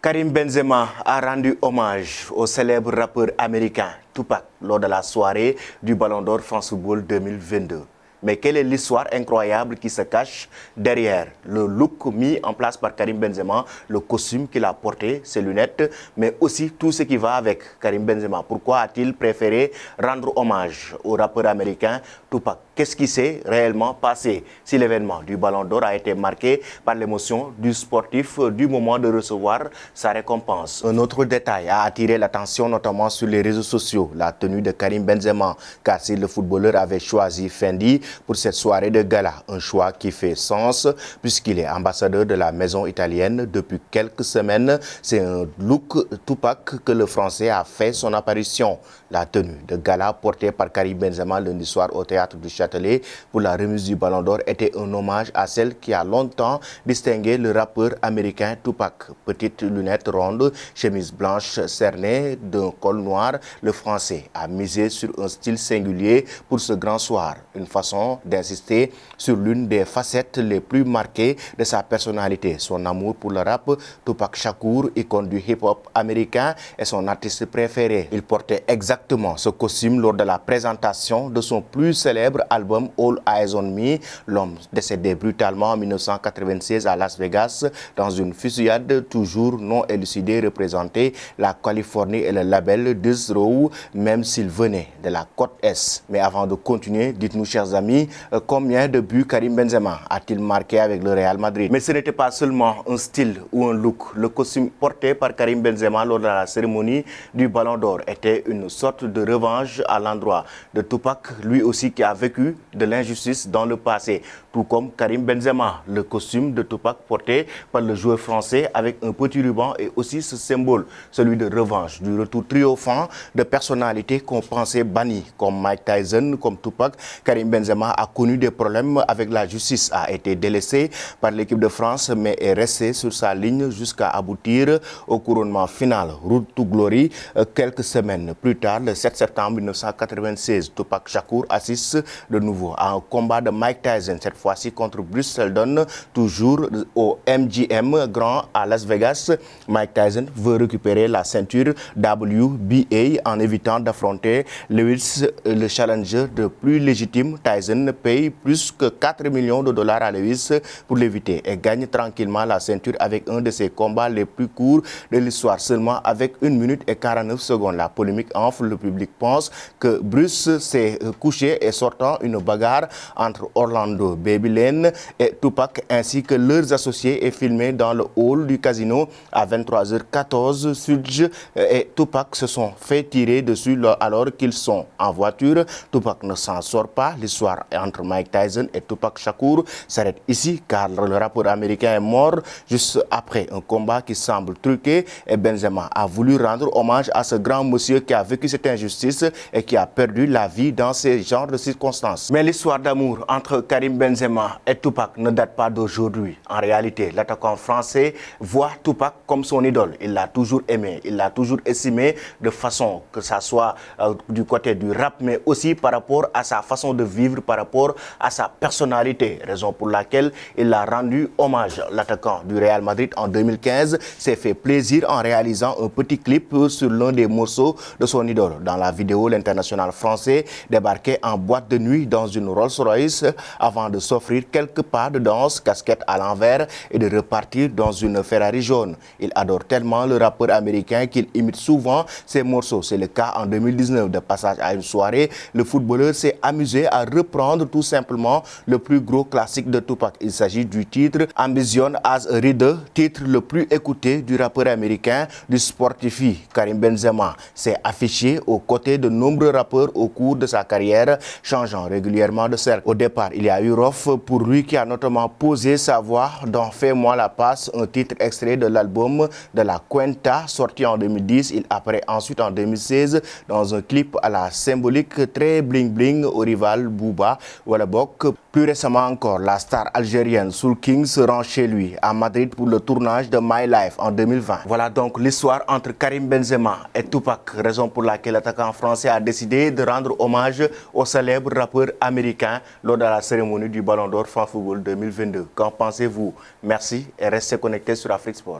Karim Benzema a rendu hommage au célèbre rappeur américain Tupac lors de la soirée du Ballon d'Or France Football 2022. Mais quelle est l'histoire incroyable qui se cache derrière le look mis en place par Karim Benzema, le costume qu'il a porté, ses lunettes, mais aussi tout ce qui va avec Karim Benzema? Pourquoi a-t-il préféré rendre hommage au rappeur américain Tupac? Qu'est-ce qui s'est réellement passé si l'événement du Ballon d'Or a été marqué par l'émotion du sportif du moment de recevoir sa récompense? Un autre détail a attiré l'attention notamment sur les réseaux sociaux, la tenue de Karim Benzema, car si le footballeur avait choisi Fendi pour cette soirée de gala, un choix qui fait sens puisqu'il est ambassadeur de la maison italienne depuis quelques semaines. C'est un look Tupac que le Français a fait son apparition. La tenue de gala portée par Karim Benzema lundi soir au théâtre du Châtelet pour la remise du Ballon d'Or était un hommage à celle qui a longtemps distingué le rappeur américain Tupac. Petites lunettes rondes, chemise blanche cernée d'un col noir, le Français a misé sur un style singulier pour ce grand soir. Une façon d'insister sur l'une des facettes les plus marquées de sa personnalité, son amour pour le rap. Tupac Shakur, icône du hip-hop américain, est son artiste préféré. Il portait exactement ce costume lors de la présentation de son plus célèbre album All Eyes on Me. L'homme décédé brutalement en 1996 à Las Vegas dans une fusillade toujours non élucidée représentait la Californie et le label Death Row, même s'il venait de la côte Est. Mais avant de continuer, dites-nous chers amis, combien de buts Karim Benzema a-t-il marqué avec le Real Madrid? Mais ce n'était pas seulement un style ou un look. Le costume porté par Karim Benzema lors de la cérémonie du Ballon d'Or était une sorte de revanche à l'endroit de Tupac, lui aussi qui a vécu de l'injustice dans le passé. Tout comme Karim Benzema, le costume de Tupac porté par le joueur français avec un petit ruban et aussi ce symbole, celui de revanche, du retour triomphant de personnalités qu'on pensait bannies, comme Mike Tyson, comme Tupac. Karim Benzema a connu des problèmes avec la justice, a été délaissé par l'équipe de France, mais est resté sur sa ligne jusqu'à aboutir au couronnement final. Route to Glory, quelques semaines plus tard, le 7 septembre 1996, Tupac Shakur assiste de nouveau à un combat de Mike Tyson, cette fois-ci contre Bruce Seldon, toujours au MGM Grand à Las Vegas. Mike Tyson veut récupérer la ceinture WBA en évitant d'affronter Lewis, le challenger de plus légitime. Tyson paye plus que 4 millions de dollars à Lewis pour l'éviter et gagne tranquillement la ceinture avec un de ses combats les plus courts de l'histoire, seulement avec 1 minute et 49 secondes. La polémique enfle, le public pense que Bruce s'est couché et sortant une bagarre entre Orlando Baby Lane et Tupac ainsi que leurs associés est filmé dans le hall du casino à 23h14. Sudge et Tupac se sont fait tirer dessus alors qu'ils sont en voiture. Tupac ne s'en sort pas. L'histoire entre Mike Tyson et Tupac Shakur s'arrête ici car le rappeur américain est mort juste après un combat qui semble truqué et Benzema a voulu rendre hommage à ce grand monsieur qui a vécu cette injustice et qui a perdu la vie dans ces genres de circonstances. Mais l'histoire d'amour entre Karim Benzema et Tupac ne date pas d'aujourd'hui. En réalité, l'attaquant français voit Tupac comme son idole. Il l'a toujours aimé, il l'a toujours estimé de façon que ça soit du côté du rap, mais aussi par rapport à sa façon de vivre, par rapport à sa personnalité. Raison pour laquelle il a rendu hommage. L'attaquant du Real Madrid en 2015 s'est fait plaisir en réalisant un petit clip sur l'un des morceaux de son idole. Dans la vidéo, l'international français débarquait en boîte de nuit dans une Rolls-Royce avant de s'offrir quelques pas de danse, casquette à l'envers et de repartir dans une Ferrari jaune. Il adore tellement le rappeur américain qu'il imite souvent ses morceaux. C'est le cas en 2019. De passage à une soirée, le footballeur s'est amusé à reprendre tout simplement le plus gros classique de Tupac. Il s'agit du titre Ambition as a Rider, titre le plus écouté du rappeur américain du sportifi. Karim Benzema s'est affiché aux côtés de nombreux rappeurs au cours de sa carrière, changeant régulièrement de cercle. Au départ, il y a eu Rof pour lui qui a notamment posé sa voix dans Fais-moi la passe, un titre extrait de l'album de la Cuenta sorti en 2010. Il apparaît ensuite en 2016 dans un clip à la symbolique très bling bling au rival Booba Wallabok. Plus récemment encore, la star algérienne Soul King se rend chez lui à Madrid pour le tournage de My Life en 2020. Voilà donc l'histoire entre Karim Benzema et Tupac, raison pour laquelle l'attaquant français a décidé de rendre hommage au célèbre rappeur américain lors de la cérémonie du Ballon d'Or France Football 2022. Qu'en pensez-vous? Merci et restez connectés sur Afrique Sport.